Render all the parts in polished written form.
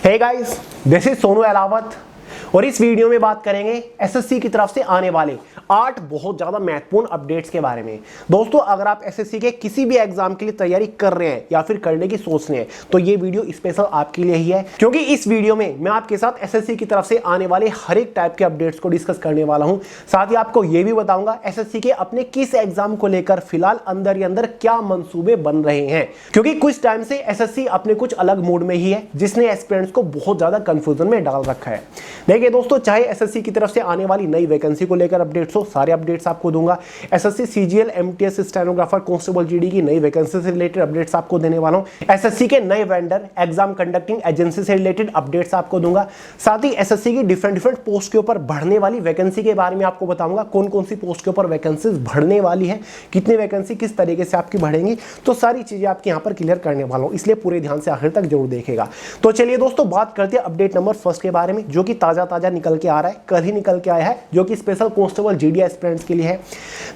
Hey guys, this is Sonu Alawat और इस video में बात करेंगे एसएससी की तरफ से आने वाले 8 बहुत ज्यादा महत्वपूर्ण अपडेट्स के बारे में। दोस्तों, अगर आप एसएससी के किसी भी एग्जाम के लिए तैयारी कर रहे हैं या फिर करने की सोच रहे हैं तो ये वीडियो स्पेशल आपके लिए ही है, क्योंकि इस वीडियो में मैं आपके साथ एसएससी की तरफ से आने वाले हर एक टाइप के अपडेट्स को डिस्कस करने वाला हूं। साथ ही आपको यह भी बताऊंगा एसएससी के अपने किस एग्जाम को लेकर फिलहाल अंदर ही अंदर क्या मंसूबे बन रहे हैं, क्योंकि कुछ टाइम से एसएससी अपने कुछ अलग मूड में ही है जिसने एस्पिरेंट्स को बहुत ज्यादा कंफ्यूजन में डाल रखा है। देखिए दोस्तों, चाहे एसएससी की तरफ से आने वाली नई वैकेंसी को लेकर अपडेट्स हो, सारे अपडेट्स आपको दूंगा। SSC CGL MTS stenographer constable GD की नई वैकेंसी से रिलेटेड अपडेट्स आपको देने वाला हूं। एसएससी के नए वेंडर एग्जाम कंडक्टिंग एजेंसी से रिलेटेड अपडेट्स आपको दूंगा। साथ ही एसएससी की डिफरेंट पोस्ट के ऊपर बढ़ने वाली वैकेंसी के बारे में आपको बताऊंगा, कौन कौन सी पोस्ट के ऊपर वैकेंसीज बढ़ने वाली है, कितनी वैकेंसी किस तरीके से आपकी बढ़ेंगी, तो सारी चीजें आपके यहां पर क्लियर करने वाला हूं, इसलिए पूरे ध्यान से आखिर तक जरूर देखेगा। तो चलिए दोस्तों, बात करते हैं अपडेट नंबर फर्स्ट के बारे में, जो कि ताजा निकल के आ रहा है, कल ही निकल के आया है, जो कि स्पेशल कांस्टेबल जीडी एस्पिरेंट्स के लिए है।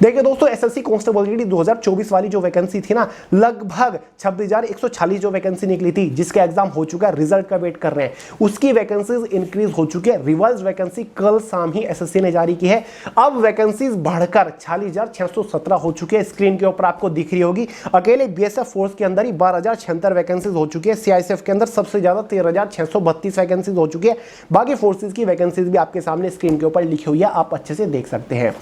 देखिए दोस्तों, एसएससी कांस्टेबल जीडी 2024 वाली जो वैकेंसी थी ना, लगभग 26,140 जो वैकेंसी निकली थी, जिसका एग्जाम हो चुका है, रिजल्ट का वेट कर रहे हैं, उसकी वैकेंसीज इंक्रीज हो चुकी है। रिवाइज्ड वैकेंसी कल शाम ही एसएससी ने जारी की है। अब वैकेंसीज बढ़कर 46,617 हो चुकी है। स्क्रीन के ऊपर आपको दिख रही होगी। अकेले बीएसएफ फोर्स के अंदर ही 12,076 वैकेंसीज हो चुकी है। सीआईएसएफ के अंदर सबसे ज्यादा 13,632 वैकेंसीज हो चुकी है। बाकी फोर्सेज की वैकेंसीज भी आपके सामने स्क्रीन के ऊपर लिखी हुई है, आप अच्छे से देख सकते हैं।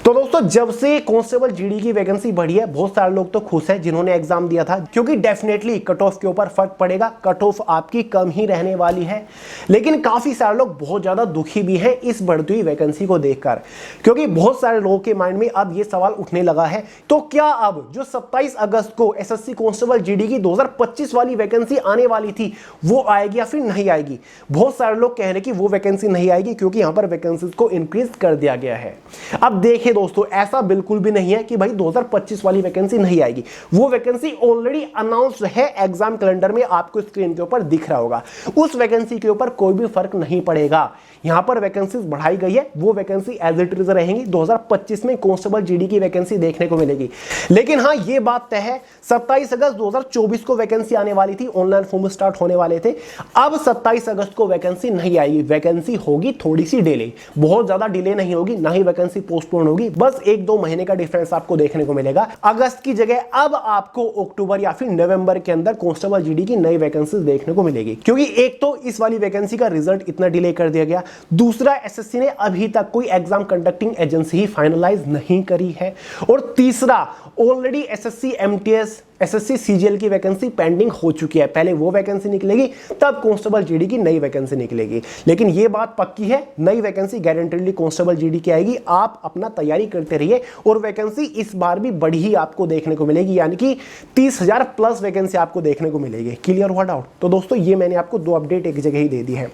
तो दोस्तों, जब से कांस्टेबल जीडी की वैकेंसी बढ़ी है, बहुत सारे लोग तो खुश हैं जिन्होंने एग्जाम दिया था, क्योंकि डेफिनेटली कट ऑफ के ऊपर फर्क पड़ेगा। कट ऑफ आपकी कम ही रहने वाली है, लेकिन काफी सारे लोग बहुत ज्यादा दुखी भी हैं इस बढ़ती हुई वैकेंसी को देखकर, क्योंकि बहुत सारे लोगों के माइंड में अब यह सवाल उठने लगा है, तो क्या अब जो 27 अगस्त को एसएससी कांस्टेबल जीडी की 2025 वाली वैकेंसी आने वाली थी, वो आएगी या फिर नहीं आएगी? बहुत सारे लोग कह रहे हैं कि वो वैकेंसी नहीं आएगी, क्योंकि यहां पर वैकेंसीज को इंक्रीज कर दिया गया है। अब देखिए दोस्तों, ऐसा बिल्कुल भी नहीं है कि भाई 2025 वाली वैकेंसी नहीं आएगी। वो वैकेंसी ऑलरेडी अनाउंस्ड है, एग्जाम कैलेंडर में आपको स्क्रीन के ऊपर दिख रहा होगा। उस वैकेंसी के ऊपर कोई भी फर्क नहीं पड़ेगा। यहां पर वैकेंसीज बढ़ाई गई है, वो वैकेंसी एज इट इज रहेंगी। 2025 में कांस्टेबल जीडी की वैकेंसी देखने को मिलेगी। लेकिन हां, यह बात तय है, 27 अगस्त 2024 को वैकेंसी आने वाली थी, ऑनलाइन फॉर्म स्टार्ट होने वाले थे। अब 27 अगस्त को वैकेंसी नहीं आएगी, वैकेंसी होगी थोड़ी सी डिले, बहुत ज्यादा डिले नहीं होगी, ना ही वैकेंसी पोस्टपोन होगी, बस 1-2 महीने का डिफरेंस आपको देखने को मिलेगा। अगस्त की जगह अब आपको अक्टूबर या फिर नवंबर के अंदर कांस्टेबल जीडी की नई वैकेंसी देखने को मिलेगी, क्योंकि एक तो इस वाली वैकेंसी का रिजल्ट इतना डिले कर दिया गया, दूसरा एसएससी ने अभी तक कोई एग्जाम कंडक्टिंग एजेंसी ही फाइनलाइज नहीं करी है, और तीसरा already SSC MTS SSC CGL की वैकेंसी पेंडिंग हो चुकी है। पहले वो वैकेंसी निकलेगी, तब कांस्टेबल जीडी की नई वैकेंसी निकलेगी। लेकिन ये बात पक्की है, नई वैकेंसी गारंटीडली कांस्टेबल जीडी की आएगी। आप अपना तैयारी करते रहिए, और वैकेंसी इस बार भी बढ़ी ही आपको देखने को मिलेगी, यानी कि 30,000 प्लस वैकेंसी आपको देखने को मिलेगी। क्लियर हुआ डाउट? तो दोस्तों, ये मैंने आपको 2 अपडेट एक जगह ही दे दी है।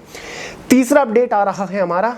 तीसरा अपडेट आ रहा है हमारा,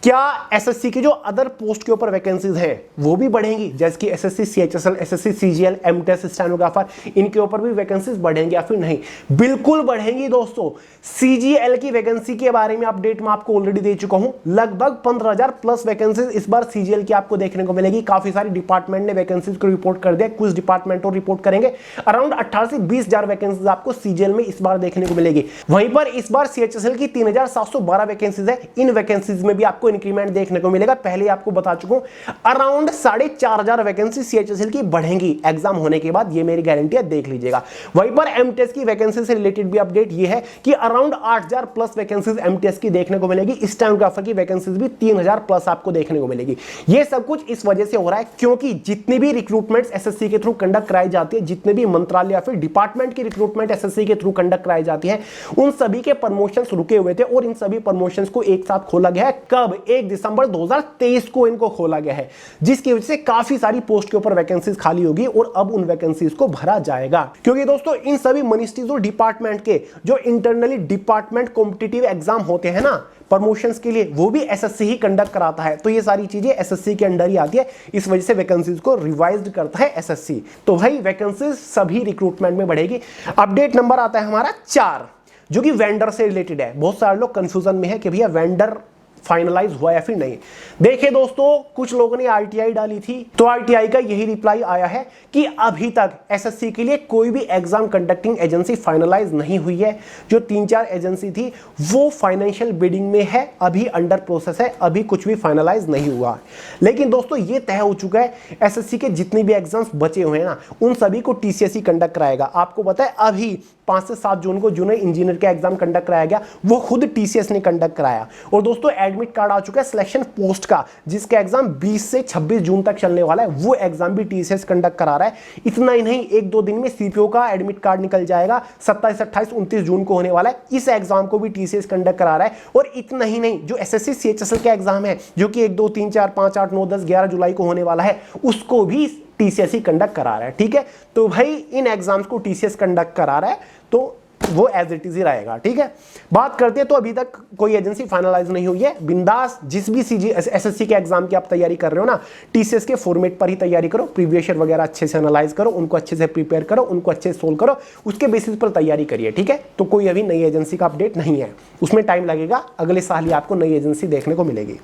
क्या एसएससी की जो अदर पोस्ट के ऊपर वैकेंसीज हैं वो भी बढ़ेंगी, जैसे कि SSC CHSL, SSC CGL, MTS stenographer, इनके ऊपर भी वैकेंसीज बढ़ेंगी या फिर नहीं? बिल्कुल बढ़ेंगी दोस्तों। सीजीएल की वैकेंसी के बारे में अपडेट मैं आपको ऑलरेडी दे चुका हूं। लगभग 15,000 प्लस वैकेंसीज इस बार सीजीएल की आपको देखने को मिलेगी। काफी सारी डिपार्टमेंट ने वैकेंसीज को रिपोर्ट कर दिया, कुछ डिपार्टमेंट और रिपोर्ट करेंगे। अराउंड 18 से 20,000 वैकेंसीज आपको सीजीएल में इस बार देखने को मिलेगी। वहीं पर इस बार सीएचएसएल की 3,712 वैकेंसीज है। इन वैकेंसीज में भी आपको इंक्रीमेंट देखने को मिलेगा। पहले आपको बता चुका हूं, अराउंड 4,500 वैकेंसी सीएचएसएल की बढ़ेंगी एग्जाम होने के बाद, ये मेरी गारंटी है, देख लीजिएगा। वहीं पर एमटीएस की वैकेंसी से रिलेटेड भी अपडेट ये है कि अराउंड 8,000 प्लस वैकेंसीज एमटीएस की देखने को मिलेगी। स्टेनोग्राफर की वैकेंसीज भी 3,000 प्लस आपको देखने को मिलेगी। ये सब कुछ इस वजह से हो रहा है क्योंकि जितने भी रिक्रूटमेंट्स एसएससी के थ्रू कंडक्ट कराई जाती है, जितने भी मंत्रालय या फिर डिपार्टमेंट की रिक्रूटमेंट एसएससी के थ्रू कंडक्ट कराई जाती है, उन सभी के प्रमोशंस रुके हुए थे, और इन सभी प्रमोशंस को एक साथ खोला गया है। कब? 1 दिसंबर 2023 को इनको खोला गया है, जिसकी वजह से काफी सारी पोस्ट के ऊपर वैकेंसीज खाली होगी, और अब उन वैकेंसीज को भरा जाएगा। क्योंकि दोस्तों, इन सभी मिनिस्ट्रीज और डिपार्टमेंट के जो इंटरनली डिपार्टमेंट कॉम्पिटिटिव एग्जाम होते हैं ना प्रमोशंस के लिए, वो भी एसएससी ही कंडक्ट कराता है। तो ये सारी चीजें एसएससी के अंडर ही आती है, इस वजह से वैकेंसीज को रिवाइज्ड करता है एसएससी। तो भाई वैकेंसीज सभी रिक्रूटमेंट में बढ़ेगी। अपडेट नंबर आता है हमारा 4, जो कि वेंडर से रिलेटेड है। बहुत सारे लोग कंफ्यूजन में है कि भैया वेंडर फाइनलाइज हुआ या फिर नहीं। देखिए दोस्तों, कुछ लोगों ने आरटीआई डाली थी, तो आरटीआई का यही रिप्लाई आया है कि अभी तक एसएससी के लिए कोई भी एग्जाम कंडक्टिंग एजेंसी फाइनलाइज नहीं हुई है। जो 3-4 एजेंसी थी वो फाइनेंशियल बिडिंग में है, अभी अंडर प्रोसेस है, अभी कुछ भी फाइनलाइज नहीं हुआ। लेकिन दोस्तों ये तय हो चुका है, एसएससी के जितने भी एग्जाम्स बचे हुए हैं ना, उन सभी को टीसीएस ही कंडक्ट कराएगा। आपको पता है अभी 5 से 7 जून को जूनियर इंजीनियर का एग्जाम कंडक्ट कराया गया, वो खुद टीसीएस ने कंडक्ट कराया। और दोस्तों एडमिट कार्ड आ चुका है सिलेक्शन पोस्ट का, जिसका एग्जाम 20 से 26 जून तक चलने वाला है, वो एग्जाम भी टीसीएस कंडक्ट करा रहा है। इतना ही नहीं, 1-2 दिन में सीपीओ का एडमिट कार्ड निकल जाएगा, 27, 28, 29 जून को होने वाला है। इस एग्जाम को भी टीसीएस कंडक्ट करा रहा है। और इतना ही नहीं, जो एसएससी सीएचएसएल का एग्जाम है, जो कि 1, 2, 3, 4, 5, 8, 9, 10, 11 जुलाई को होने वाला है, उसको भी टीसीएस ही कंडक्ट करा रहा है। ठीक है, तो भाई इन एग्जाम्स को टीसीएस कंडक्ट करा रहा है, तो वो एज इट इज ही रहेगा। ठीक है, बात करते हैं तो अभी तक कोई एजेंसी फाइनलाइज नहीं हुई है। बिंदास जिस भी एसएससी के एग्जाम की आप तैयारी कर रहे हो ना, टीसीएस के फॉर्मेट पर ही तैयारी करो, प्रीवियस ईयर वगैरह अच्छे से एनालाइज करो, उनको अच्छे से प्रिपेयर करो, उनको अच्छे से सोल्व करो, उसके बेसिस पर तैयारी करिए। ठीक है, तो कोई अभी नई एजेंसी का अपडेट नहीं है, उसमें टाइम लगेगा, अगले साल ही आपको नई एजेंसी देखने को मिलेगी।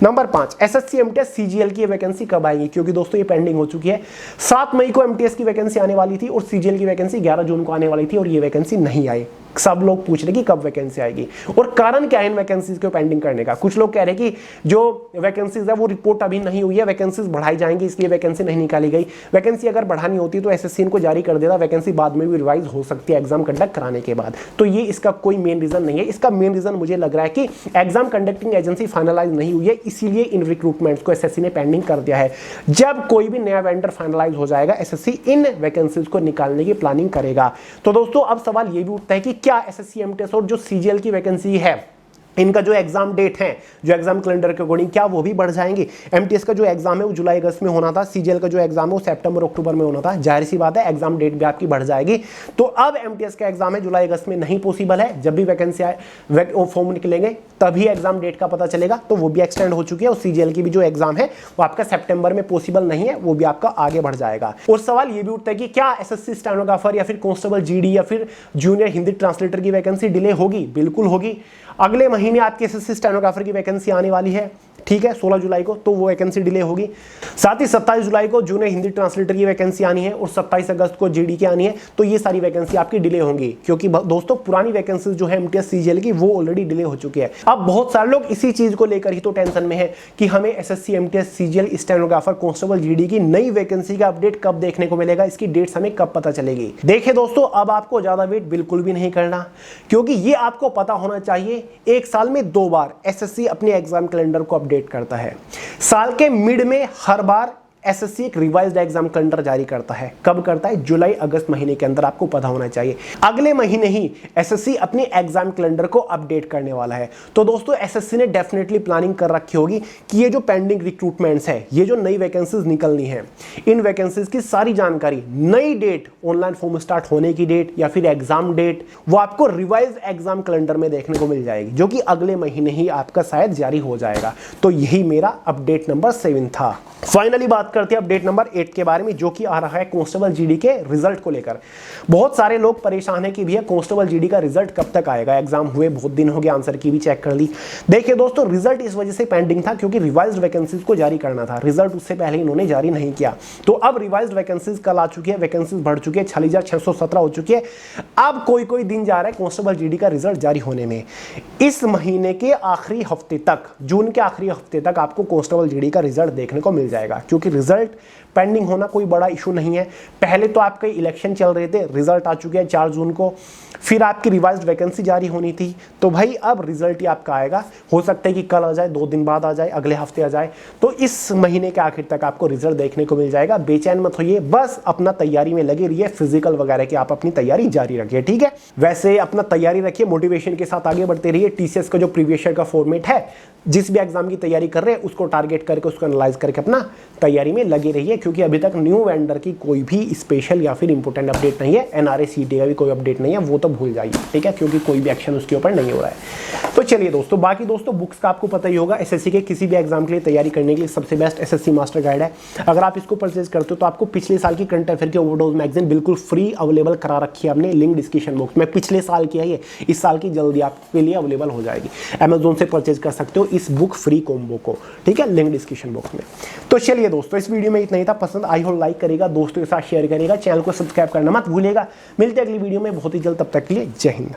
नंबर 5, एसएससी एमटीएस सीजीएल की वैकेंसी कब आएगी? क्योंकि दोस्तों ये पेंडिंग हो चुकी है। 7 मई को एमटीएस की वैकेंसी आने वाली थी और सीजीएल की वैकेंसी 11 जून को आने वाली थी, और ये वैकेंसी नहीं आई। सब लोग पूछ रहे कि कब वैकेंसी आएगी, और कारण क्या है इन वैकेंसीज को पेंडिंग करने का। कुछ लोग कह रहे हैं कि जो वैकेंसीज है वो रिपोर्ट अभी नहीं हुई है, वैकेंसीज बढ़ाई जाएंगी, इसलिए वैकेंसी नहीं निकाली गई। वैकेंसी अगर बढ़ानी होती तो एसएससी इनको जारी कर देता, वैकेंसी बाद में भी रिवाइज हो सकती है एग्जाम कंडक्ट कराने के बाद। तो ये इसका कोई मेन रीजन नहीं है। इसका मेन रीजन मुझे लग रहा है कि एग्जाम कंडक्टिंग एजेंसी फाइनलाइज नहीं हुई है, इसीलिए इन रिक्रूटमेंट्स को एसएससी ने पेंडिंग कर दिया है। जब कोई भी नया वेंडर फाइनलाइज हो जाएगा, एसएससी इन वैकेंसीज को निकालने की प्लानिंग करेगा। तो दोस्तों अब सवाल ये भी उठता है कि क्या एसएससी एमटीएस और जो सीजीएल की वैकेंसी है, इनका जो एग्जाम डेट है, जो एग्जाम कैलेंडर के अकॉर्डिंग, क्या वो भी बढ़ जाएंगे? एमटीएस का जो एग्जाम है वो जुलाई अगस्त में होना था, सीजीएल का जो एग्जाम है वो सितंबर अक्टूबर में होना था। जाहिर सी बात है एग्जाम डेट भी आपकी बढ़ जाएगी। तो अब एमटीएस का एग्जाम है जुलाई अगस्त में नहीं पॉसिबल है, जब भी वैकेंसी आए वो फॉर्म निकलेंगे तभी एग्जाम डेट का पता चलेगा, तो वो भी एक्सटेंड हो चुकी है। और सीजीएल की भी जो एग्जाम है वो आपका सितंबर में पॉसिबल नहीं है, वो भी आपका आगे बढ़ जाएगा। और सवाल ये भी उठता है कि क्या एसएससी स्टेनोग्राफर या फिर कांस्टेबल जीडी या फिर जूनियर हिंदी ट्रांसलेटर की वैकेंसी डिले होगी? बिल्कुल होगी। अगले महीने आपके एसएससी स्टेनोग्राफर की वैकेंसी आने वाली है, ठीक है, 16 जुलाई को, तो वो वैकेंसी डिले होगी। साथ ही 27 जुलाई को जूनियर हिंदी ट्रांसलेटर की वैकेंसी आनी है और 27 अगस्त को जीडी की आनी है। तो ये सारी वैकेंसी आपकी डिले होंगी, क्योंकि दोस्तों पुरानी वैकेंसी जो है एमटीएस सीजीएल की वो ऑलरेडी डिले हो चुकी है। अब बहुत सारे लोग इसी चीज को लेकर ही तो टेंशन में है कि हमें SSC MTS CGL stenographer constable GD की नई वैकेंसी का अपडेट कब देखने को मिलेगा, इसकी डेट्स हमें कब पता चलेगी। देखिए दोस्तों, अब आपको ज्यादा वेट बिल्कुल भी नहीं करना, क्योंकि ये आपको पता होना चाहिए, एक साल में 2 बार एसएससी अपने एग्जाम कैलेंडर को अपडेट करता है। साल के मिड में हर बार एसएससी एक रिवाइज्ड एग्जाम कैलेंडर जारी करता है। कब करता है? जुलाई अगस्त महीने के अंदर, आपको पता होना चाहिए। अगले महीने ही एसएससी अपने एग्जाम कैलेंडर को अपडेट करने वाला है। तो दोस्तों एसएससी ने डेफिनेटली प्लानिंग कर रखी होगी कि ये जो पेंडिंग रिक्रूटमेंट्स है, ये जो नई वैकेंसीज निकलनी है, इन वैकेंसीज की सारी जानकारी, नई डेट, ऑनलाइन फॉर्म स्टार्ट होने की डेट या फिर एग्जाम डेट, वो आपको रिवाइज्ड एग्जाम कैलेंडर में देखने को मिल जाएगी, जो कि अगले महीने ही आपका शायद जारी हो जाएगा। तो यही मेरा अपडेट नंबर 7 था। फाइनली बात करते हैं अपडेट नंबर 8 के बारे में, जो कि आ रहा है कांस्टेबल जीडी के रिजल्ट को लेकर। बहुत सारे लोग परेशान है कि भैया कांस्टेबल जीडी का रिजल्ट कब तक आएगा, एग्जाम हुए बहुत दिन हो गए, आंसर की भी चेक कर ली। देखिए दोस्तों, रिजल्ट इस वजह से पेंडिंग था क्योंकि रिवाइज्ड वैकेंसीज को जारी करना था, रिजल्ट उससे पहले इन्होंने जारी नहीं किया। तो अब रिवाइज्ड वैकेंसीज कल आ चुकी है, वैकेंसीज बढ़ चुकी है, 4617 हो चुकी है। अब कोई दिन जा रहा है कांस्टेबल जीडी का रिजल्ट जारी होने में। इस महीने के आखिरी हफ्ते तक, जून के आखिरी हफ्ते तक आपको कांस्टेबल जीडी का रिजल्ट देखने को मिल जाएगा, क्योंकि रिजल्ट पेंडिंग होना कोई बड़ा इशू नहीं है। पहले तो आपके इलेक्शन चल रहे थे, रिजल्ट आ चुके हैं 4 जून को, फिर आपकी रिवाइज्ड वैकेंसी जारी होनी थी। तो भाई अब रिजल्ट ही आपका आएगा, हो सकता है कि कल आ जाए, 2 दिन बाद आ जाए, अगले हफ्ते आ जाए। तो इस महीने के आखिर तक आपको रिजल्ट देखने को मिल जाएगा। बेचैन मत होइए, बस अपना तैयारी में लगे रहिए, फिजिकल वगैरह की आप अपनी तैयारी जारी रखिए, ठीक है। वैसे अपना तैयारी रखिए, मोटिवेशन के साथ आगे बढ़ते रहिए। टीसीएस का जो प्रीवियस ईयर का फॉर्मेट है, जिस भी एग्जाम की तैयारी कर रहे हैं उसको टारगेट करके, उसको एनालाइज करके अपना तैयारी तैयारी में लगे रहिए, क्योंकि अभी तक न्यू वेंडर की कोई भी स्पेशल या फिर इंपोर्टेंट अपडेट नहीं है। एनआरए सीटी का भी कोई अपडेट नहीं है, वो तो भूल जाइए, ठीक है, क्योंकि कोई भी एक्शन उसके ऊपर नहीं हो रहा है। तो चलिए दोस्तों, बाकी दोस्तों बुक्स का आपको पता ही होगा, एसएससी के किसी भी एग्जाम के लिए तैयारी करने के लिए सबसे बेस्ट एसएससी मास्टर गाइड है। अगर आप इसको परचेज करते हो तो आपको पिछले साल की करंट अफेयर की ओवरडोज मैगजीन बिल्कुल फ्री अवेलेबल करा रखी है हमने, लिंक डिस्क्रिप्शन बॉक्स में। पिछले साल की है ये, इस साल की जल्दी आपके लिए अवेलेबल हो जाएगी। अमेजोन से परचेज कर सकते हो इस बुक फ्री कॉम्बो को, ठीक है, लिंक डिस्क्रिप्शन बॉक्स में। तो चलिए दोस्तों, इस वीडियो में इतना ही था। पसंद आई हो लाइक करेगा, दोस्तों के साथ शेयर करेगा, चैनल को सब्सक्राइब करना मत भूलिएगा। मिलते हैं अगली वीडियो में बहुत ही जल्द, तब तक के लिए जय हिंद।